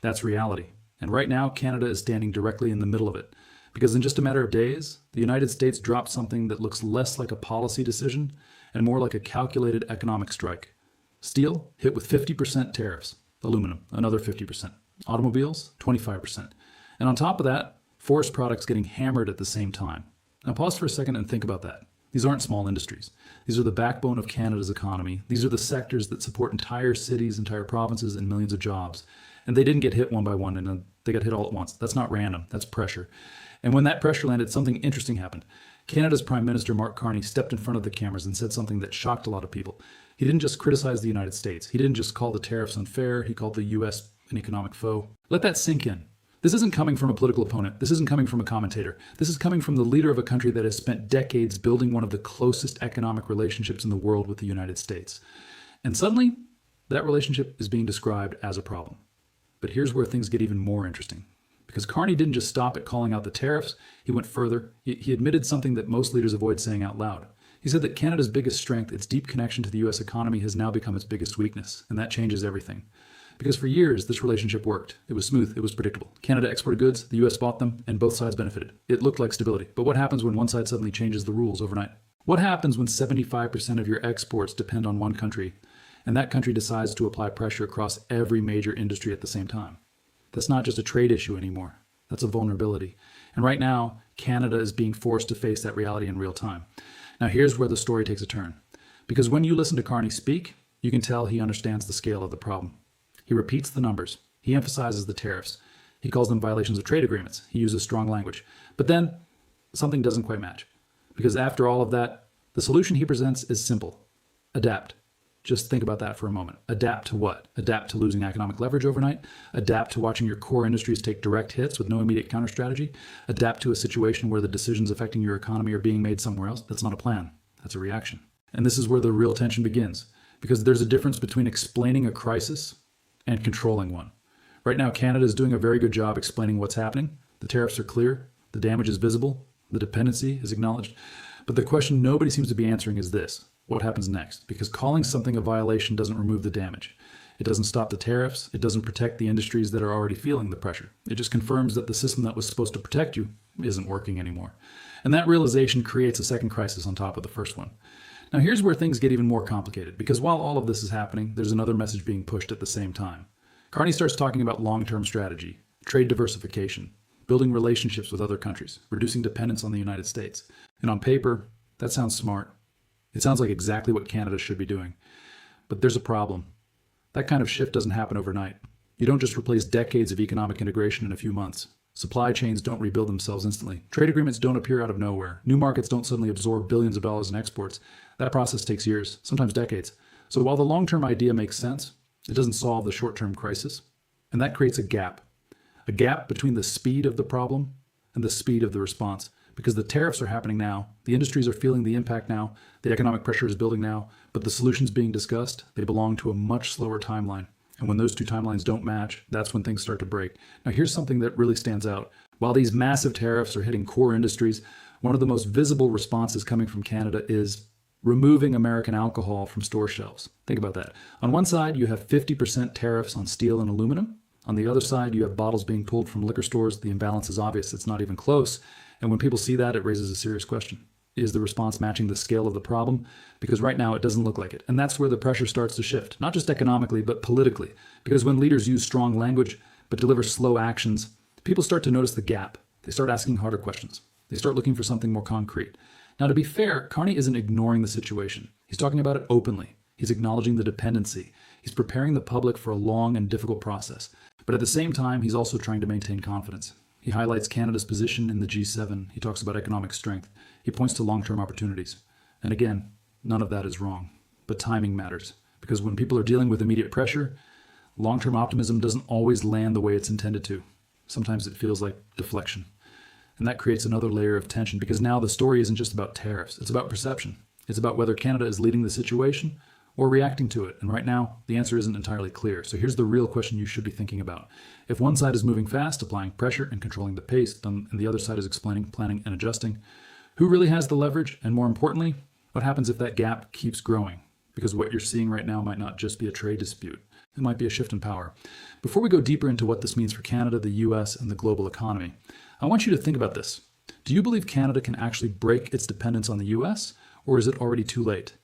That's reality. And right now, Canada is standing directly in the middle of it. Because in just a matter of days, the United States dropped something that looks less like a policy decision and more like a calculated economic strike. Steel hit with 50% tariffs. Aluminum, another 50%. Automobiles, 25%. And on top of that, forest products getting hammered at the same time. Now pause for a second and think about that. These aren't small industries. These are the backbone of Canada's economy. These are the sectors that support entire cities, entire provinces, and millions of jobs. And they didn't get hit one by one, and they got hit all at once. That's not random. That's pressure. And when that pressure landed, something interesting happened. Canada's Prime Minister, Mark Carney, stepped in front of the cameras and said something that shocked a lot of people. He didn't just criticize the United States. He didn't just call the tariffs unfair. He called the U.S. an economic foe. Let that sink in. This isn't coming from a political opponent. This isn't coming from a commentator. This is coming from the leader of a country that has spent decades building one of the closest economic relationships in the world with the United States. And suddenly, that relationship is being described as a problem. But here's where things get even more interesting. Because Carney didn't just stop at calling out the tariffs, he went further. He admitted something that most leaders avoid saying out loud. He said that Canada's biggest strength, its deep connection to the U.S. economy, has now become its biggest weakness, and that changes everything. Because for years, this relationship worked. It was smooth, it was predictable. Canada exported goods, the U.S. bought them, and both sides benefited. It looked like stability. But what happens when one side suddenly changes the rules overnight? What happens when 75% of your exports depend on one country, and that country decides to apply pressure across every major industry at the same time? That's not just a trade issue anymore. That's a vulnerability. And right now, Canada is being forced to face that reality in real time. Now here's where the story takes a turn. Because when you listen to Carney speak, you can tell he understands the scale of the problem. He repeats the numbers. He emphasizes the tariffs. He calls them violations of trade agreements. He uses strong language. But then something doesn't quite match. Because after all of that, the solution he presents is simple. Adapt. Just think about that for a moment. Adapt to what? Adapt to losing economic leverage overnight? Adapt to watching your core industries take direct hits with no immediate counter strategy? Adapt to a situation where the decisions affecting your economy are being made somewhere else? That's not a plan. That's a reaction. And this is where the real tension begins. Because there's a difference between explaining a crisis and controlling one. Right now, Canada is doing a very good job explaining what's happening. The tariffs are clear. The damage is visible. The dependency is acknowledged. But the question nobody seems to be answering is this. What happens next? Because calling something a violation doesn't remove the damage. It doesn't stop the tariffs. It doesn't protect the industries that are already feeling the pressure. It just confirms that the system that was supposed to protect you isn't working anymore. And that realization creates a second crisis on top of the first one. Now here's where things get even more complicated, because while all of this is happening, there's another message being pushed at the same time. Carney starts talking about long-term strategy, trade diversification, building relationships with other countries, reducing dependence on the United States. And on paper, that sounds smart. It sounds like exactly what Canada should be doing. But there's a problem. That kind of shift doesn't happen overnight. You don't just replace decades of economic integration in a few months. Supply chains don't rebuild themselves instantly. Trade agreements don't appear out of nowhere. New markets don't suddenly absorb billions of dollars in exports. That process takes years, sometimes decades. So while the long-term idea makes sense, it doesn't solve the short-term crisis. And that creates a gap between the speed of the problem and the speed of the response. Because the tariffs are happening now, the industries are feeling the impact now, the economic pressure is building now, but the solutions being discussed, they belong to a much slower timeline. And when those two timelines don't match, that's when things start to break. Now here's something that really stands out. While these massive tariffs are hitting core industries, one of the most visible responses coming from Canada is removing American alcohol from store shelves. Think about that. On one side, you have 50% tariffs on steel and aluminum. On the other side, you have bottles being pulled from liquor stores. The imbalance is obvious. It's not even close. And when people see that, it raises a serious question. Is the response matching the scale of the problem? Because right now it doesn't look like it. And that's where the pressure starts to shift, not just economically, but politically. Because when leaders use strong language, but deliver slow actions, people start to notice the gap. They start asking harder questions. They start looking for something more concrete. Now, to be fair, Carney isn't ignoring the situation. He's talking about it openly. He's acknowledging the dependency. He's preparing the public for a long and difficult process. But at the same time, he's also trying to maintain confidence. He highlights Canada's position in the G7. He talks about economic strength. He points to long-term opportunities. And again, none of that is wrong. But timing matters. Because when people are dealing with immediate pressure, long-term optimism doesn't always land the way it's intended to. Sometimes it feels like deflection. And that creates another layer of tension, because now the story isn't just about tariffs. It's about perception. It's about whether Canada is leading the situation or reacting to it. And right now, the answer isn't entirely clear. So here's the real question you should be thinking about. If one side is moving fast, applying pressure and controlling the pace, and the other side is explaining, planning, and adjusting, who really has the leverage? And more importantly, what happens if that gap keeps growing? Because what you're seeing right now might not just be a trade dispute. It might be a shift in power. Before we go deeper into what this means for Canada, the US, and the global economy, I want you to think about this. Do you believe Canada can actually break its dependence on the US, or is it already too late?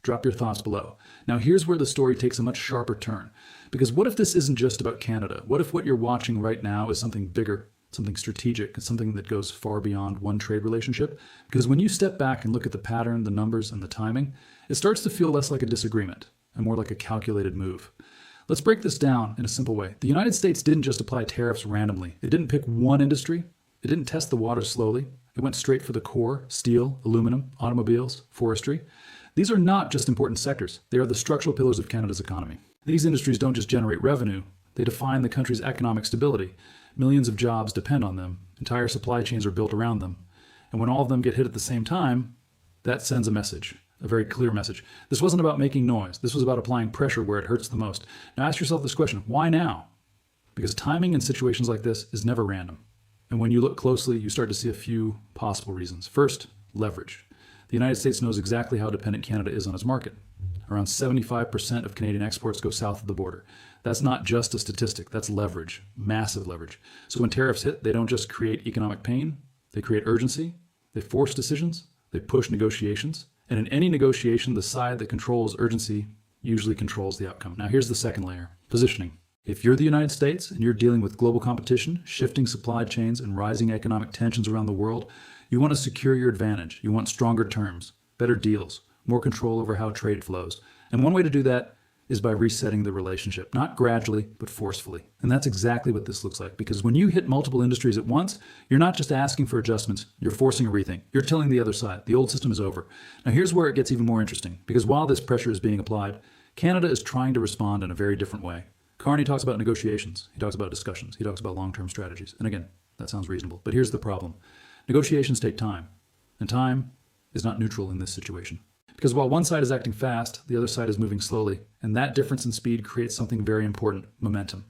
Drop your thoughts below. Now here's where the story takes a much sharper turn. Because what if this isn't just about Canada? What if what you're watching right now is something bigger, something strategic, and something that goes far beyond one trade relationship? Because when you step back and look at the pattern, the numbers, and the timing, it starts to feel less like a disagreement and more like a calculated move. Let's break this down in a simple way. The United States didn't just apply tariffs randomly. It didn't pick one industry. It didn't test the waters slowly. It went straight for the core: steel, aluminum, automobiles, forestry. These are not just important sectors. They are the structural pillars of Canada's economy. These industries don't just generate revenue. They define the country's economic stability. Millions of jobs depend on them. Entire supply chains are built around them. And when all of them get hit at the same time, that sends a message, a very clear message. This wasn't about making noise. This was about applying pressure where it hurts the most. Now ask yourself this question: why now? Because timing in situations like this is never random. And when you look closely, you start to see a few possible reasons. First, leverage. The United States knows exactly how dependent Canada is on its market. Around 75% of Canadian exports go south of the border. That's not just a statistic, that's leverage, massive leverage. So when tariffs hit, they don't just create economic pain, they create urgency, they force decisions, they push negotiations. And in any negotiation, the side that controls urgency usually controls the outcome. Now here's the second layer: positioning. If you're the United States and you're dealing with global competition, shifting supply chains, and rising economic tensions around the world, you want to secure your advantage. You want stronger terms, better deals, more control over how trade flows. And one way to do that is by resetting the relationship, not gradually, but forcefully. And that's exactly what this looks like, because when you hit multiple industries at once, you're not just asking for adjustments, you're forcing a rethink. You're telling the other side, the old system is over. Now here's where it gets even more interesting, because while this pressure is being applied, Canada is trying to respond in a very different way. Carney talks about negotiations, he talks about discussions, he talks about long-term strategies. And again, that sounds reasonable, but here's the problem. Negotiations take time, and time is not neutral in this situation. Because while one side is acting fast, the other side is moving slowly, and that difference in speed creates something very important: momentum.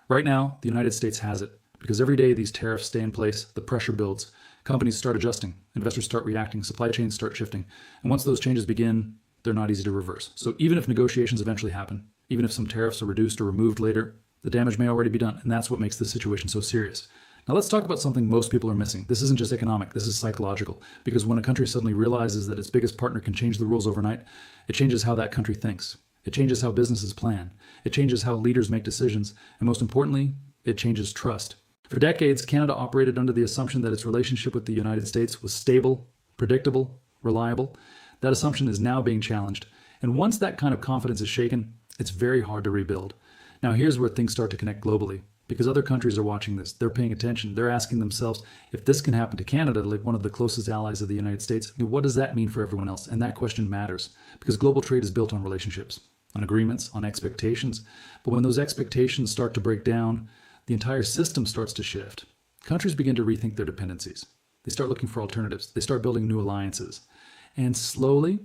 Right now, the United States has it, because every day these tariffs stay in place, the pressure builds, companies start adjusting, investors start reacting, supply chains start shifting, and once those changes begin, they're not easy to reverse. So even if negotiations eventually happen, even if some tariffs are reduced or removed later, the damage may already be done, and that's what makes this situation so serious. Now let's talk about something most people are missing. This isn't just economic, this is psychological. Because when a country suddenly realizes that its biggest partner can change the rules overnight, it changes how that country thinks. It changes how businesses plan. It changes how leaders make decisions. And most importantly, it changes trust. For decades, Canada operated under the assumption that its relationship with the United States was stable, predictable, reliable. That assumption is now being challenged. And once that kind of confidence is shaken, it's very hard to rebuild. Now here's where things start to connect globally. Because other countries are watching this, they're paying attention, they're asking themselves, if this can happen to Canada, like one of the closest allies of the United States, what does that mean for everyone else? And that question matters, because global trade is built on relationships, on agreements, on expectations. But when those expectations start to break down, the entire system starts to shift. Countries begin to rethink their dependencies. They start looking for alternatives. They start building new alliances. And slowly,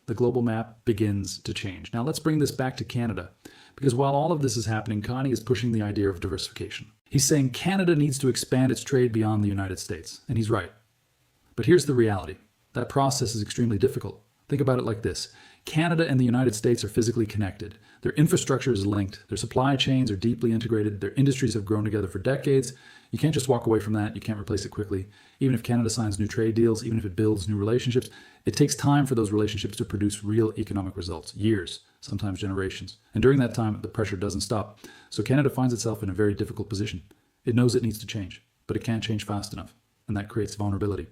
the global map begins to change. Now let's bring this back to Canada. Because while all of this is happening, Carney is pushing the idea of diversification. He's saying Canada needs to expand its trade beyond the United States, and he's right. But here's the reality. That process is extremely difficult. Think about it like this. Canada and the United States are physically connected. Their infrastructure is linked. Their supply chains are deeply integrated. Their industries have grown together for decades. You can't just walk away from that. You can't replace it quickly. Even if Canada signs new trade deals, even if it builds new relationships, it takes time for those relationships to produce real economic results. Years, sometimes generations. And during that time, the pressure doesn't stop. So Canada finds itself in a very difficult position. It knows it needs to change, but it can't change fast enough. And that creates vulnerability.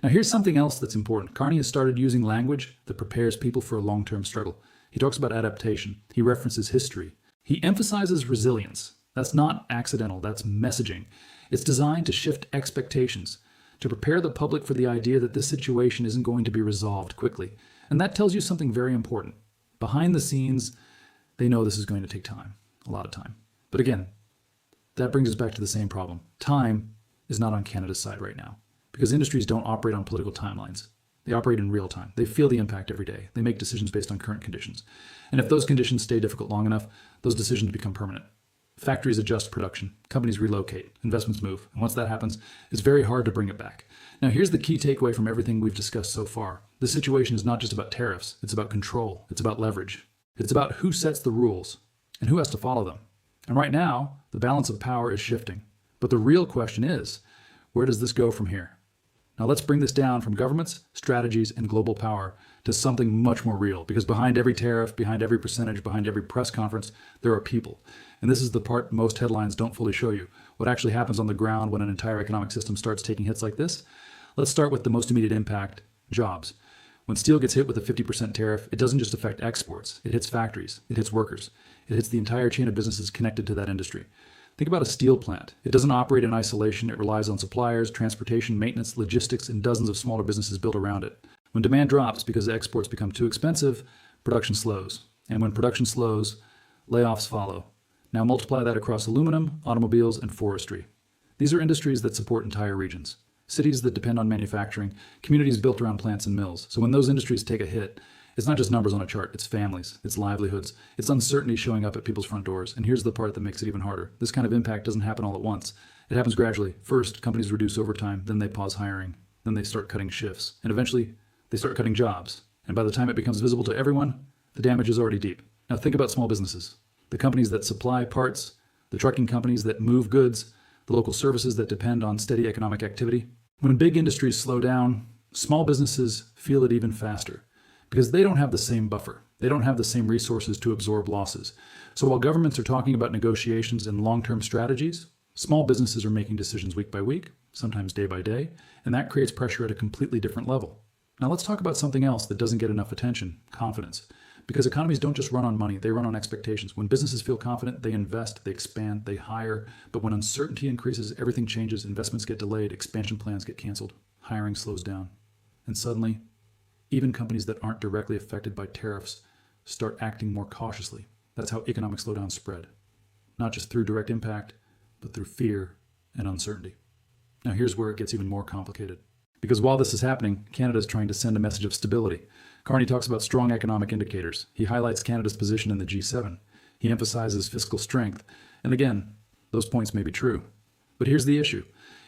Now here's something else that's important. Carney has started using language that prepares people for a long-term struggle. He talks about adaptation. He references history. He emphasizes resilience. That's not accidental, that's messaging. It's designed to shift expectations, to prepare the public for the idea that this situation isn't going to be resolved quickly. And that tells you something very important. Behind the scenes, they know this is going to take time, a lot of time. But again, that brings us back to the same problem. Time is not on Canada's side right now, because industries don't operate on political timelines. They operate in real time. They feel the impact every day. They make decisions based on current conditions. And if those conditions stay difficult long enough, those decisions become permanent. Factories adjust production, companies relocate, investments move, and once that happens, it's very hard to bring it back. Now here's the key takeaway from everything we've discussed so far. This situation is not just about tariffs, it's about control, it's about leverage. It's about who sets the rules, and who has to follow them. And right now, the balance of power is shifting. But the real question is, where does this go from here? Now let's bring this down from governments, strategies, and global power to something much more real, because behind every tariff, behind every percentage, behind every press conference, there are people. And this is the part most headlines don't fully show you. What actually happens on the ground when an entire economic system starts taking hits like this? Let's start with the most immediate impact, jobs. When steel gets hit with a 50% tariff, it doesn't just affect exports. It hits factories. It hits workers. It hits the entire chain of businesses connected to that industry. Think about a steel plant. It doesn't operate in isolation. It relies on suppliers, transportation, maintenance, logistics, and dozens of smaller businesses built around it. When demand drops because exports become too expensive, production slows. And when production slows, layoffs follow. Now multiply that across aluminum, automobiles, and forestry. These are industries that support entire regions. Cities that depend on manufacturing, communities built around plants and mills. So when those industries take a hit, it's not just numbers on a chart, it's families, it's livelihoods, it's uncertainty showing up at people's front doors. And here's the part that makes it even harder. This kind of impact doesn't happen all at once. It happens gradually. First, companies reduce overtime, then they pause hiring, then they start cutting shifts, and eventually they start cutting jobs. And by the time it becomes visible to everyone, the damage is already deep. Now think about small businesses, the companies that supply parts, the trucking companies that move goods, the local services that depend on steady economic activity. When big industries slow down, small businesses feel it even faster because they don't have the same buffer. They don't have the same resources to absorb losses. So while governments are talking about negotiations and long-term strategies, small businesses are making decisions week by week, sometimes day by day, and that creates pressure at a completely different level. Now let's talk about something else that doesn't get enough attention, confidence. Because economies don't just run on money, they run on expectations. When businesses feel confident, they invest, they expand, they hire. But when uncertainty increases, everything changes, investments get delayed, expansion plans get canceled, hiring slows down. And suddenly, even companies that aren't directly affected by tariffs start acting more cautiously. That's how economic slowdown spread. Not just through direct impact, but through fear and uncertainty. Now here's where it gets even more complicated. Because while this is happening, Canada is trying to send a message of stability. Carney talks about strong economic indicators. He highlights Canada's position in the G7. He emphasizes fiscal strength. And again, those points may be true. But here's the issue.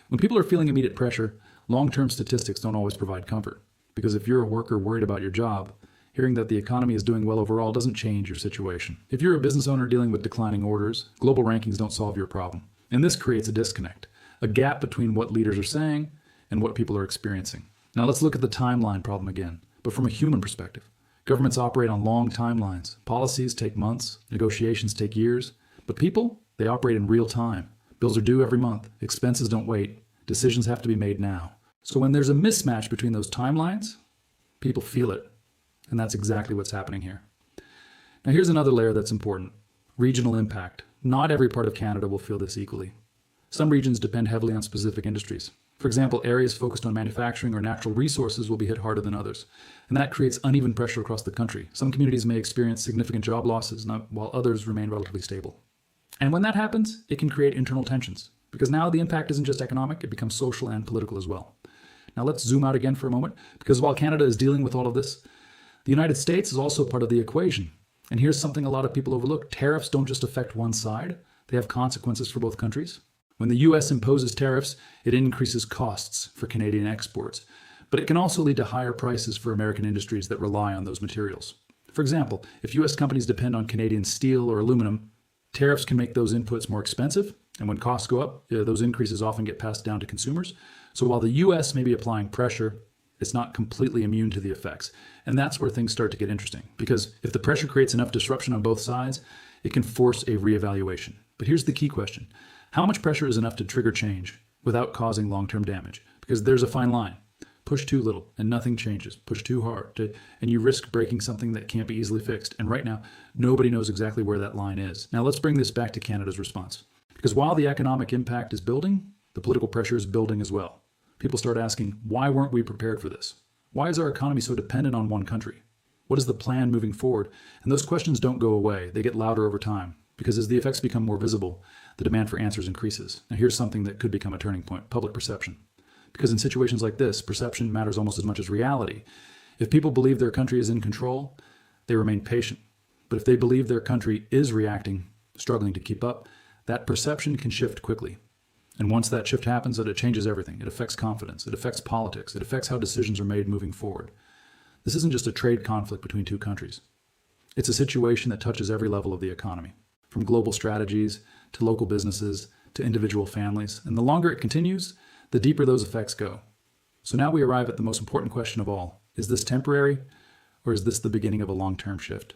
When people are feeling immediate pressure, long-term statistics don't always provide comfort. Because if you're a worker worried about your job, hearing that the economy is doing well overall doesn't change your situation. If you're a business owner dealing with declining orders, global rankings don't solve your problem. And this creates a disconnect, a gap between what leaders are saying and what people are experiencing. Now let's look at the timeline problem again, but from a human perspective. Governments operate on long timelines. Policies take months, negotiations take years, but people, they operate in real time. Bills are due every month, expenses don't wait, decisions have to be made now. So when there's a mismatch between those timelines, people feel it, and that's exactly what's happening here. Now here's another layer that's important, regional impact. Not every part of Canada will feel this equally. Some regions depend heavily on specific industries. For example, areas focused on manufacturing or natural resources will be hit harder than others. And that creates uneven pressure across the country. Some communities may experience significant job losses, while others remain relatively stable. And when that happens, it can create internal tensions. Because now the impact isn't just economic, it becomes social and political as well. Now let's zoom out again for a moment, because while Canada is dealing with all of this, the United States is also part of the equation. And here's something a lot of people overlook. Tariffs don't just affect one side, they have consequences for both countries. When the US imposes tariffs, it increases costs for Canadian exports, but it can also lead to higher prices for American industries that rely on those materials. For example, if US companies depend on Canadian steel or aluminum, tariffs can make those inputs more expensive, and when costs go up, those increases often get passed down to consumers. So while the US may be applying pressure, it's not completely immune to the effects. And that's where things start to get interesting, because if the pressure creates enough disruption on both sides, it can force a reevaluation. But here's the key question. How much pressure is enough to trigger change without causing long-term damage? Because there's a fine line. Push too little and nothing changes. Push too hard and you risk breaking something that can't be easily fixed. And right now, nobody knows exactly where that line is. Now let's bring this back to Canada's response. Because while the economic impact is building, the political pressure is building as well. People start asking, why weren't we prepared for this? Why is our economy so dependent on one country? What is the plan moving forward? And those questions don't go away. They get louder over time. Because as the effects become more visible, the demand for answers increases. Now here's something that could become a turning point, public perception. Because in situations like this, perception matters almost as much as reality. If people believe their country is in control, they remain patient. But if they believe their country is reacting, struggling to keep up, that perception can shift quickly. And once that shift happens, it changes everything. It affects confidence, it affects politics, it affects how decisions are made moving forward. This isn't just a trade conflict between two countries. It's a situation that touches every level of the economy. from global strategies to local businesses to individual families. And the longer it continues, the deeper those effects go. So now we arrive at the most important question of all. Is this temporary, or is this the beginning of a long-term shift?